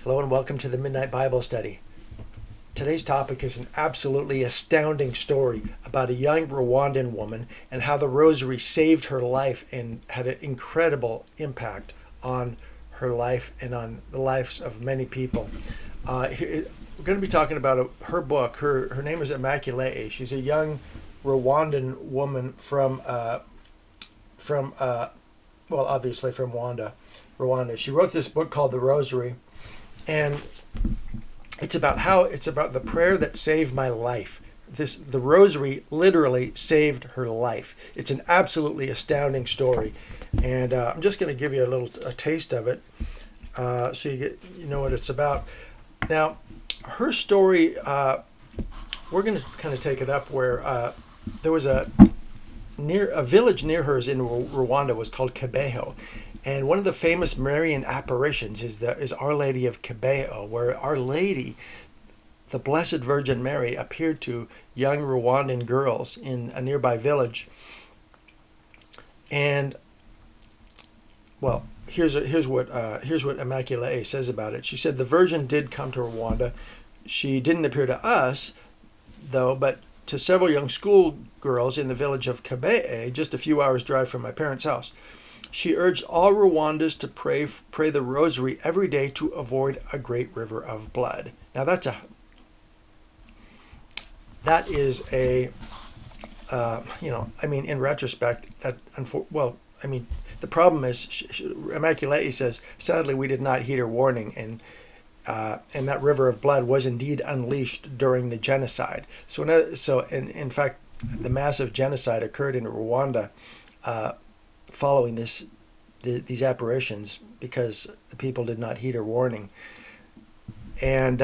Hello and welcome to the Midnight Bible Study. Today's topic is an absolutely astounding story about a young Rwandan woman and how the Rosary saved her life and had an incredible impact on her life and on the lives of many people. We're going to be talking about her book. Her name is Immaculée. She's a young Rwandan woman from obviously from Rwanda. She wrote this book called The Rosary. And it's about the prayer that saved my life. The Rosary literally saved her life. It's an absolutely astounding story, and I'm just going to give you a taste of it, so you know what it's about. Now, her story, we're going to kind of take it up where there was a village near hers in Rwanda was called Kibeho. And one of the famous Marian apparitions is Our Lady of Kibeho, where Our Lady, the Blessed Virgin Mary, appeared to young Rwandan girls in a nearby village. And well, here's what Immaculée says about it. She said the Virgin did come to Rwanda. She didn't appear to us, though, but to several young school girls in the village of Kibeho, just a few hours' drive from my parents' house. She urged all Rwandans to pray the Rosary every day to avoid a great river of blood. Now in retrospect, the problem is, Immaculée says, sadly we did not heed her warning, and that river of blood was indeed unleashed during the genocide. So in fact, the massive genocide occurred in Rwanda following these apparitions because the people did not heed her warning. And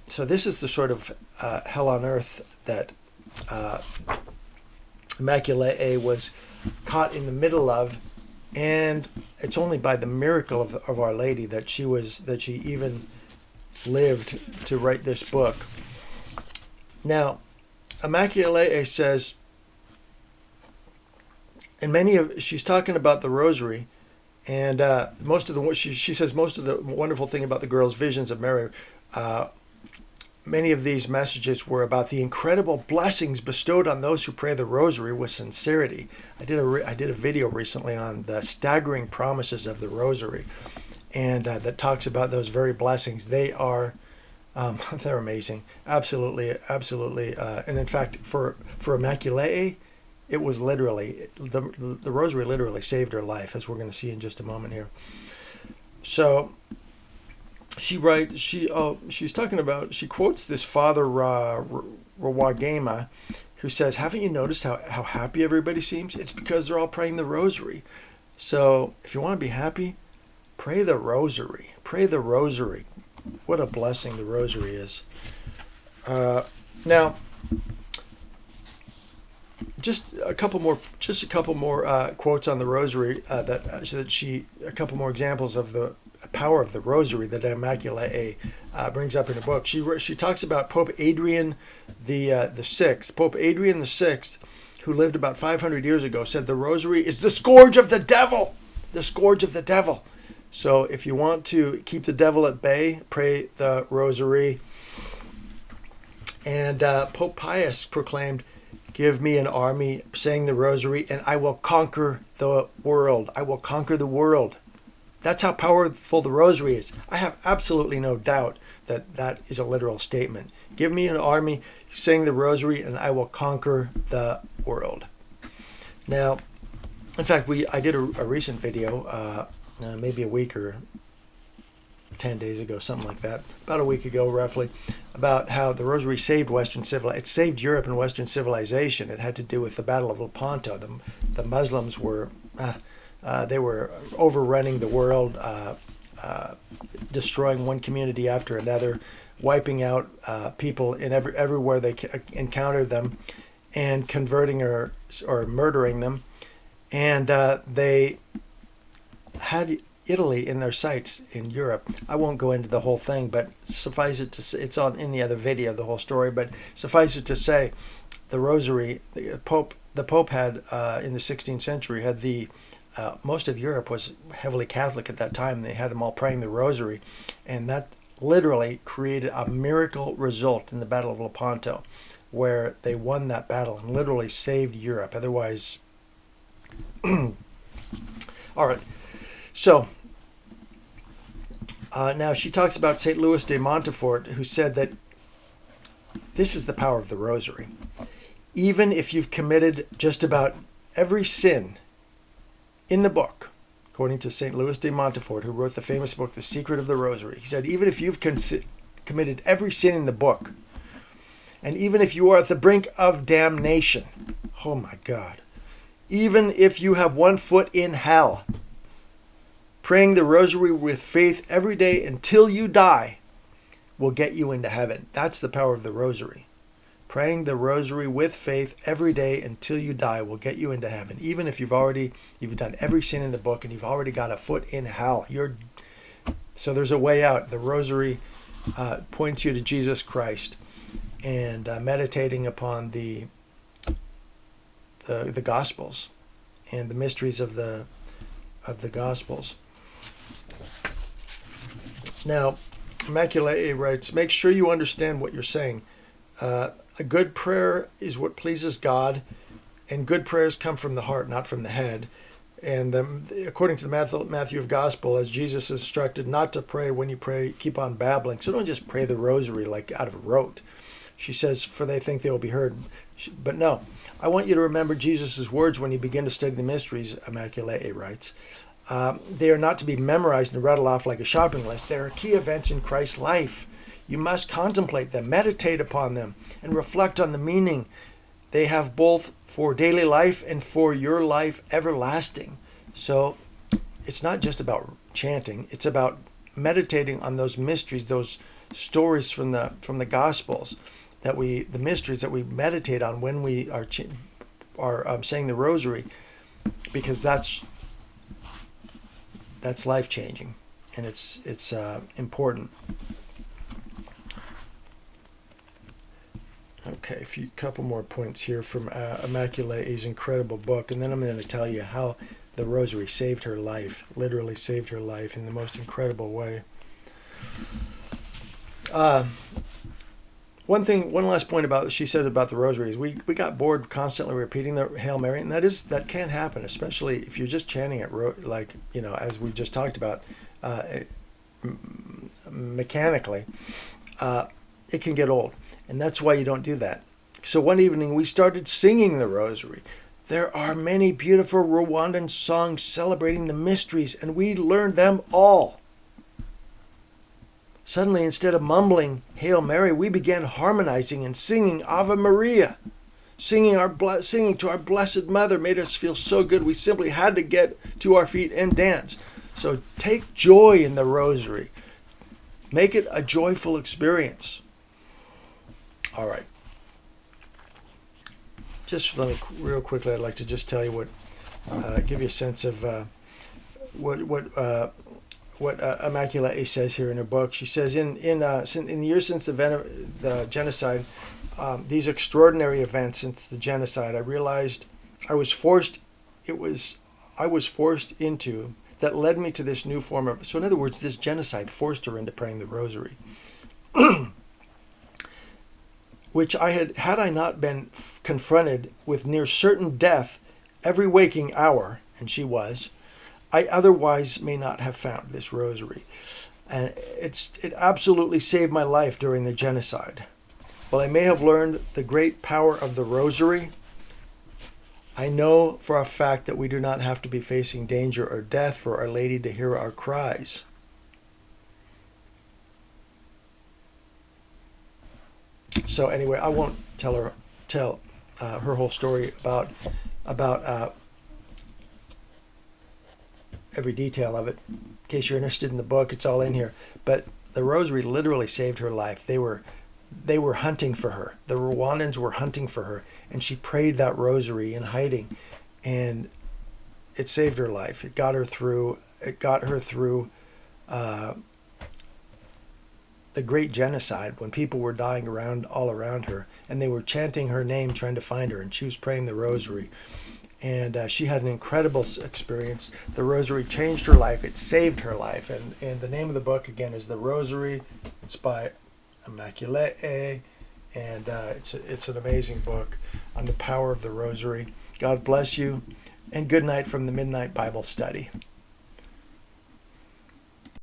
so this is the sort of hell on earth that Immaculée was caught in the middle of, and it's only by the miracle of Our Lady that she even lived to write this book. Now, Immaculée says, and she's talking about the Rosary, and she says most of the wonderful thing about the girls' visions of Mary, many of these messages were about the incredible blessings bestowed on those who pray the Rosary with sincerity. I did a video recently on the staggering promises of the Rosary, and that talks about those very blessings. They are they're amazing, absolutely, and in fact, for Immaculée, it was literally, the Rosary literally saved her life, as we're going to see in just a moment here. So she quotes this Father Rawagema, who says, haven't you noticed how happy everybody seems? It's because they're all praying the Rosary. So if you want to be happy, pray the Rosary. Pray the Rosary. What a blessing the Rosary is. Now, just a couple more quotes on the Rosary, a couple more examples of the power of the Rosary that Immaculée brings up in her book. She talks about Pope Adrian the Sixth. Pope Adrian the Sixth, who lived about 500 years ago, said the Rosary is the scourge of the devil. The scourge of the devil. So if you want to keep the devil at bay, pray the Rosary. And Pope Pius proclaimed, give me an army saying the Rosary, and I will conquer the world. I will conquer the world. That's how powerful the Rosary is. I have absolutely no doubt that is a literal statement. Give me an army saying the Rosary, and I will conquer the world. Now, in fact, I did a recent video, maybe a week or 10 days ago, something like that, about a week ago roughly, about how the Rosary saved Western civilization. It saved Europe and Western civilization. It had to do with the Battle of Lepanto. The Muslims were overrunning the world, destroying one community after another, wiping out people in everywhere they encountered them, and converting or murdering them. And they had Italy in their sights in Europe. I won't go into the whole thing, but suffice it to say, it's in the other video, the whole story, but suffice it to say, the Rosary, the Pope had, in the 16th century, had most of Europe was heavily Catholic at that time. They had them all praying the Rosary, and that literally created a miracle result in the Battle of Lepanto, where they won that battle and literally saved Europe. Otherwise, all right. So now she talks about St. Louis de Montfort, who said that this is the power of the Rosary. Even if you've committed just about every sin in the book, according to St. Louis de Montfort, who wrote the famous book, The Secret of the Rosary, he said, even if you've committed every sin in the book, and even if you are at the brink of damnation, oh my God, even if you have one foot in hell, praying the Rosary with faith every day until you die will get you into heaven. That's the power of the Rosary. Praying the Rosary with faith every day until you die will get you into heaven. Even if you've done every sin in the book and you've already got a foot in hell. So there's a way out. The Rosary points you to Jesus Christ, and meditating upon the Gospels and the mysteries of the Gospels. Now, Immaculée writes, make sure you understand what you're saying. A good prayer is what pleases God, and good prayers come from the heart, not from the head. And according to the Matthew of Gospel, as Jesus instructed not to pray when you pray, keep on babbling. So don't just pray the Rosary like out of rote. She says, for they think they will be heard. But no, I want you to remember Jesus' words when you begin to study the mysteries, Immaculée writes. They are not to be memorized and rattled off like a shopping list. They are key events in Christ's life. You must contemplate them, meditate upon them, and reflect on the meaning they have both for daily life and for your life everlasting. So it's not just about chanting. It's about meditating on those mysteries, those stories from the Gospels, the mysteries that we meditate on when we are saying the Rosary, because that's life changing, and it's important. Okay, a couple more points here from Immaculée's incredible book, and then I'm going to tell you how the Rosary saved her life, literally saved her life in the most incredible way. One last point she said about the Rosary is we got bored constantly repeating the Hail Mary, and that can happen, especially if you're just chanting it as we just talked about, mechanically. It can get old, and that's why you don't do that. So one evening we started singing the Rosary. There are many beautiful Rwandan songs celebrating the mysteries, and we learned them all. Suddenly, instead of mumbling Hail Mary, we began harmonizing and singing Ave Maria. Singing to our Blessed Mother made us feel so good we simply had to get to our feet and dance. So take joy in the Rosary. Make it a joyful experience. All right. Just real quickly, I'd like to just tell you give you a sense of what Immaculée says here in her book. She says, in the years since the genocide, these extraordinary events since the genocide, I realized I was forced into that led me to this new form of. So in other words, this genocide forced her into praying the Rosary. Which had I not been confronted with near certain death every waking hour, and she was, I otherwise may not have found this Rosary. And it absolutely saved my life during the genocide. While I may have learned the great power of the Rosary, I know for a fact that we do not have to be facing danger or death for Our Lady to hear our cries. So anyway, I won't tell her whole story about every detail of it. In case you're interested in the book, it's all in here. But the Rosary literally saved her life. They were hunting for her. The Rwandans were hunting for her, and she prayed that Rosary in hiding, and it saved her life. It got her through. The great genocide, when people were dying all around her, and they were chanting her name, trying to find her, and she was praying the Rosary. And she had an incredible experience. The Rosary changed her life. It saved her life. And the name of the book, again, is The Rosary It's by Immaculate, and it's an amazing book on the power of the Rosary. God bless you, and good night from the Midnight Bible Study.